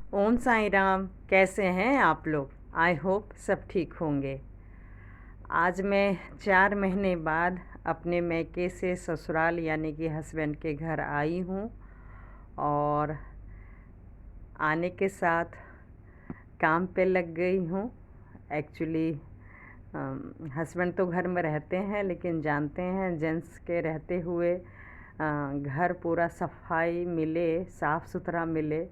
ओम साई राम। कैसे हैं आप लोग? आई होप सब ठीक होंगे। आज मैं 4 महीने बाद अपने मैके से ससुराल यानी कि हस्बैंड के घर आई हूँ। और आने के साथ काम पे लग गई हूँ। एक्चुअली हस्बैंड तो घर में रहते हैं, लेकिन जानते हैं जेंट्स के रहते हुए घर पूरा सफाई मिले, साफ़ सुथरा मिले,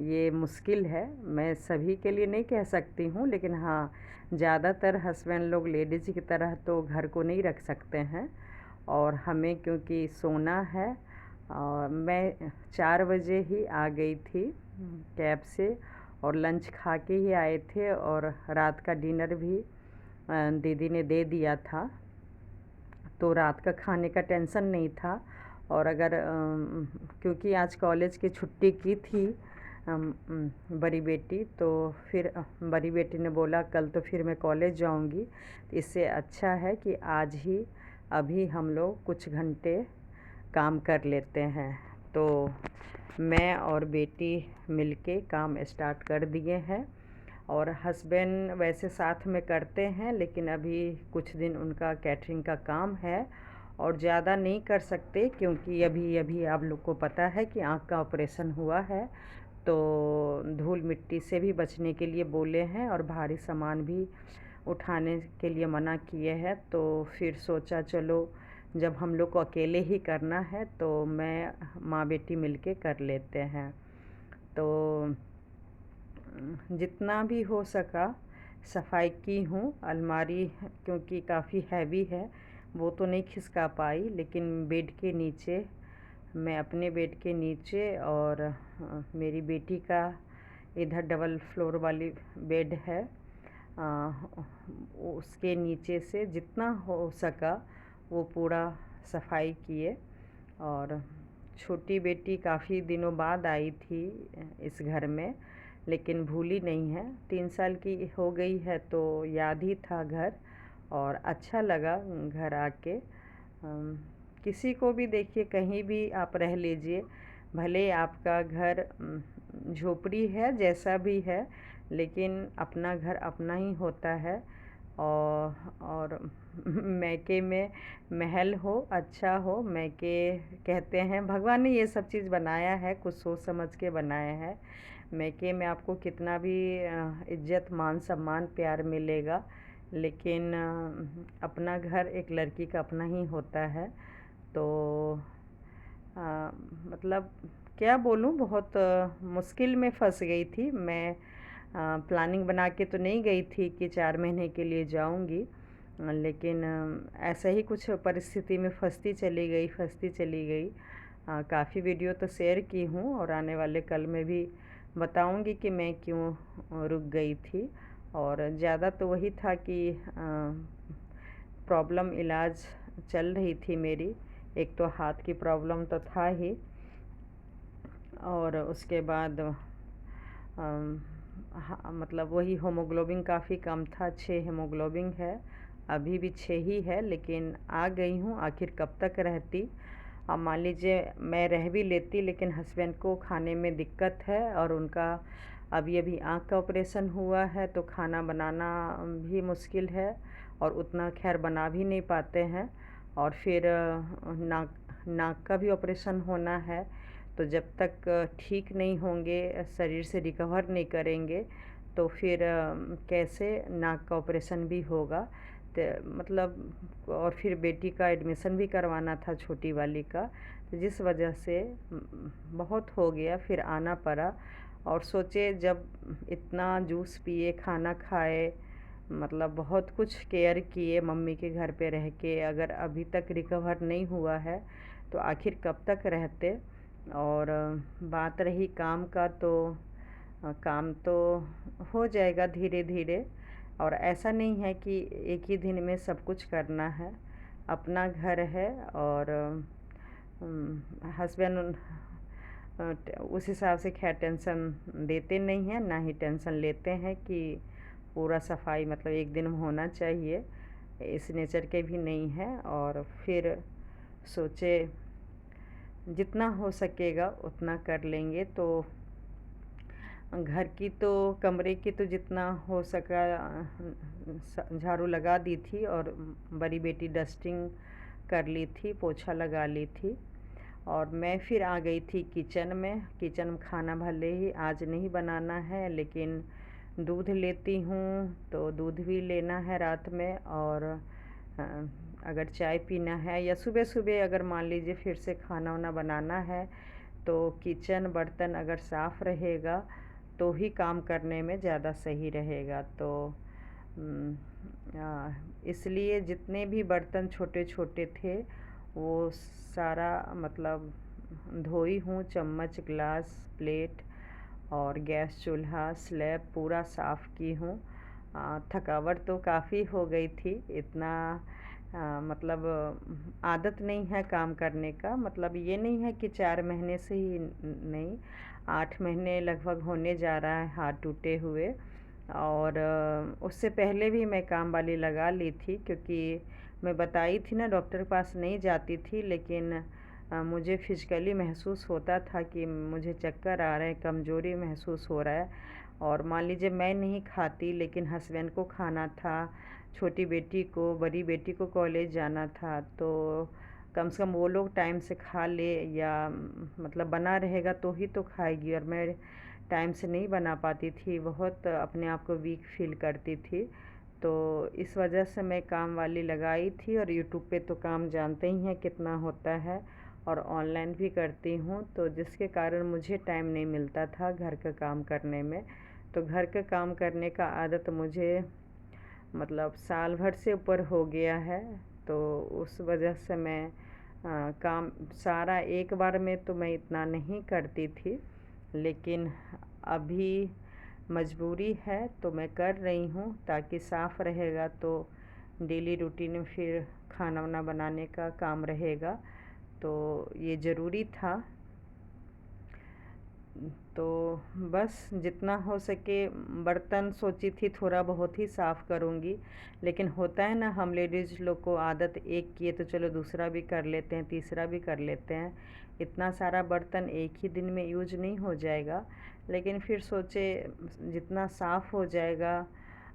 ये मुश्किल है। मैं सभी के लिए नहीं कह सकती हूँ, लेकिन हाँ, ज़्यादातर हस्बैंड लोग लेडीज़ की तरह तो घर को नहीं रख सकते हैं। और हमें क्योंकि सोना है, और मैं 4 बजे ही आ गई थी कैब से, और लंच खा के ही आए थे, और रात का डिनर भी दीदी ने दे दिया था, तो रात का खाने का टेंशन नहीं था। और अगर क्योंकि आज कॉलेज की छुट्टी की थी बड़ी बेटी, तो फिर बड़ी बेटी ने बोला कल तो फिर मैं कॉलेज जाऊंगी, तो इससे अच्छा है कि आज ही अभी हम लोग कुछ घंटे काम कर लेते हैं। तो मैं और बेटी मिलके काम स्टार्ट कर दिए हैं। और हस्बैंड वैसे साथ में करते हैं, लेकिन अभी कुछ दिन उनका कैटरिंग का काम है और ज़्यादा नहीं कर सकते, क्योंकि अभी अभी आप लोग को पता है कि आँख का ऑपरेशन हुआ है। तो धूल मिट्टी से भी बचने के लिए बोले हैं, और भारी सामान भी उठाने के लिए मना किए हैं। तो फिर सोचा चलो, जब हम लोग को अकेले ही करना है तो मैं माँ बेटी मिलके कर लेते हैं। तो जितना भी हो सका सफाई की हूँ। अलमारी क्योंकि काफ़ी हैवी है, वो तो नहीं खिसका पाई, लेकिन बेड के नीचे, मैं अपने बेड के नीचे और मेरी बेटी का इधर डबल फ्लोर वाली बेड है, उसके नीचे से जितना हो सका वो पूरा सफाई किए। और छोटी बेटी काफ़ी दिनों बाद आई थी इस घर में, लेकिन भूली नहीं है। 3 साल की हो गई है, तो याद ही था घर, और अच्छा लगा घर आके। किसी को भी देखिए, कहीं भी आप रह लीजिए, भले आपका घर झोपड़ी है जैसा भी है, लेकिन अपना घर अपना ही होता है। और मैके में महल हो, अच्छा हो, मैके कहते हैं भगवान ने ये सब चीज़ बनाया है, कुछ सोच समझ के बनाया है। मैके में आपको कितना भी इज्जत मान सम्मान प्यार मिलेगा, लेकिन अपना घर एक लड़की का अपना ही होता है। तो मतलब क्या बोलूँ, बहुत मुश्किल में फंस गई थी मैं। प्लानिंग बना के तो नहीं गई थी कि 4 महीने के लिए जाऊंगी, लेकिन ऐसा ही कुछ परिस्थिति में फंसती चली गई। काफ़ी वीडियो तो शेयर की हूँ, और आने वाले कल में भी बताऊंगी कि मैं क्यों रुक गई थी। और ज़्यादा तो वही था कि प्रॉब्लम इलाज चल रही थी मेरी। एक तो हाथ की प्रॉब्लम तो था ही, और उसके बाद हाँ, मतलब वही हीमोग्लोबिन काफ़ी कम था, 6 हीमोग्लोबिन है, अभी भी 6 ही है, लेकिन आ गई हूँ। आखिर कब तक रहती। अब मान लीजिए मैं रह भी लेती, लेकिन हस्बैंड को खाने में दिक्कत है, और उनका अभी अभी आँख का ऑपरेशन हुआ है, तो खाना बनाना भी मुश्किल है, और उतना खैर बना भी नहीं पाते हैं। और फिर नाक नाक का भी ऑपरेशन होना है, तो जब तक ठीक नहीं होंगे, शरीर से रिकवर नहीं करेंगे, तो फिर कैसे नाक का ऑपरेशन भी होगा। तो मतलब, और फिर बेटी का एडमिशन भी करवाना था, छोटी वाली का, तो जिस वजह से बहुत हो गया, फिर आना पड़ा। और सोचे जब इतना जूस पिए, खाना खाए, मतलब बहुत कुछ केयर किए मम्मी के घर पे रह के, अगर अभी तक रिकवर नहीं हुआ है तो आखिर कब तक रहते। और बात रही काम का, तो काम तो हो जाएगा धीरे धीरे, और ऐसा नहीं है कि एक ही दिन में सब कुछ करना है। अपना घर है, और हस्बैंड उस हिसाब से खैर टेंशन देते नहीं हैं, ना ही टेंशन लेते हैं कि पूरा सफाई मतलब एक दिन में होना चाहिए, इस नेचर के भी नहीं हैं। और फिर सोचे जितना हो सकेगा उतना कर लेंगे। तो घर की तो कमरे की तो जितना हो सका झाड़ू लगा दी थी, और बड़ी बेटी डस्टिंग कर ली थी, पोछा लगा ली थी। और मैं फिर आ गई थी किचन में खाना भले ही आज नहीं बनाना है, लेकिन दूध लेती हूँ तो दूध भी लेना है रात में। और अ, अगर चाय पीना है या सुबह सुबह अगर मान लीजिए फिर से खाना वाना बनाना है, तो किचन बर्तन अगर साफ़ रहेगा तो ही काम करने में ज़्यादा सही रहेगा। तो उम, इसलिए जितने भी बर्तन छोटे छोटे थे वो सारा मतलब धोई हूँ, चम्मच, ग्लास, प्लेट और गैस चूल्हा, स्लैब पूरा साफ़ की हूँ। थकावट तो काफ़ी हो गई थी, इतना मतलब आदत नहीं है काम करने का। मतलब ये नहीं है कि 4 महीने से ही नहीं, 8 महीने लगभग होने जा रहा है हाथ टूटे हुए। और उससे पहले भी मैं काम वाली लगा ली थी, क्योंकि मैं बताई थी ना डॉक्टर के पास नहीं जाती थी, लेकिन मुझे फिजिकली महसूस होता था कि मुझे चक्कर आ रहे हैं, कमज़ोरी महसूस हो रहा है। और मान लीजिए मैं नहीं खाती, लेकिन हस्बैंड को खाना था, छोटी बेटी को, बड़ी बेटी को कॉलेज जाना था, तो कम से कम वो लोग टाइम से खा ले, या मतलब बना रहेगा तो ही तो खाएगी। और मैं टाइम से नहीं बना पाती थी, बहुत अपने आप को वीक फील करती थी। तो इस वजह से मैं काम वाली लगाई थी। और यूट्यूब पे तो काम जानते ही हैं कितना होता है, और ऑनलाइन भी करती हूँ, तो जिसके कारण मुझे टाइम नहीं मिलता था घर का काम करने में। तो घर का काम करने का आदत मुझे मतलब साल भर से ऊपर हो गया है। तो उस वजह से मैं काम सारा एक बार में तो मैं इतना नहीं करती थी, लेकिन अभी मजबूरी है तो मैं कर रही हूँ, ताकि साफ़ रहेगा तो डेली रूटीन में फिर खाना वाना बनाने का काम रहेगा। तो ये ज़रूरी था। तो बस जितना हो सके बर्तन सोची थी थोड़ा बहुत ही साफ़ करूँगी, लेकिन होता है ना, हम लेडीज़ लोग को आदत एक किए तो चलो दूसरा भी कर लेते हैं, तीसरा भी कर लेते हैं। इतना सारा बर्तन एक ही दिन में यूज नहीं हो जाएगा, लेकिन फिर सोचे जितना साफ़ हो जाएगा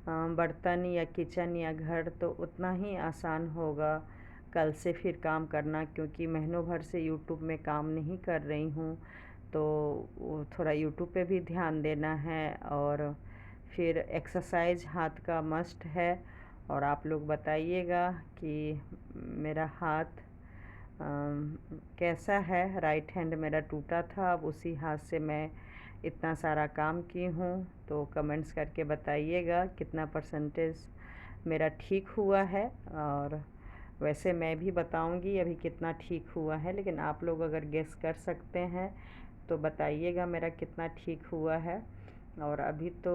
बर्तन या किचन या घर, तो उतना ही आसान होगा कल से फिर काम करना। क्योंकि महीनों भर से यूट्यूब में काम नहीं कर रही हूँ, तो वो थोड़ा यूट्यूब पे भी ध्यान देना है। और फिर एक्सरसाइज हाथ का मस्ट है। और आप लोग बताइएगा कि मेरा हाथ कैसा है। राइट हैंड मेरा टूटा था, अब उसी हाथ से मैं इतना सारा काम की हूँ। तो कमेंट्स करके बताइएगा कितना परसेंटेज मेरा ठीक हुआ है। और वैसे मैं भी बताऊंगी अभी कितना ठीक हुआ है, लेकिन आप लोग अगर गेस कर सकते हैं तो बताइएगा मेरा कितना ठीक हुआ है। और अभी तो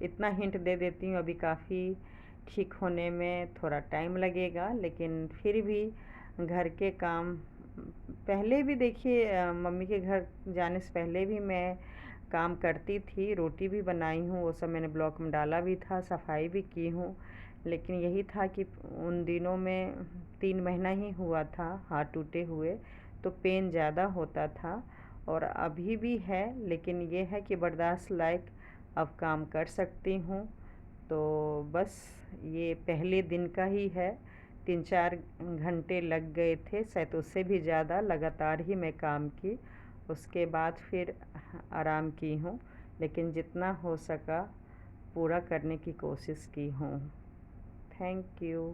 इतना हिंट दे देती हूँ, अभी काफ़ी ठीक होने में थोड़ा टाइम लगेगा, लेकिन फिर भी घर के काम पहले भी देखिए मम्मी के घर जाने से पहले भी मैं काम करती थी, रोटी भी बनाई हूँ, वो सब मैंने ब्लॉग में डाला भी था, सफाई भी की हूँ। लेकिन यही था कि उन दिनों में 3 महीना ही हुआ था हाथ टूटे हुए, तो पेन ज़्यादा होता था। और अभी भी है, लेकिन ये है कि बर्दाश्त लायक अब काम कर सकती हूँ। तो बस ये पहले दिन का ही है, 3-4 घंटे लग गए थे, शायद उससे भी ज़्यादा लगातार ही मैं काम की। उसके बाद फिर आराम की हूँ, लेकिन जितना हो सका पूरा करने की कोशिश की हूँ। Thank you.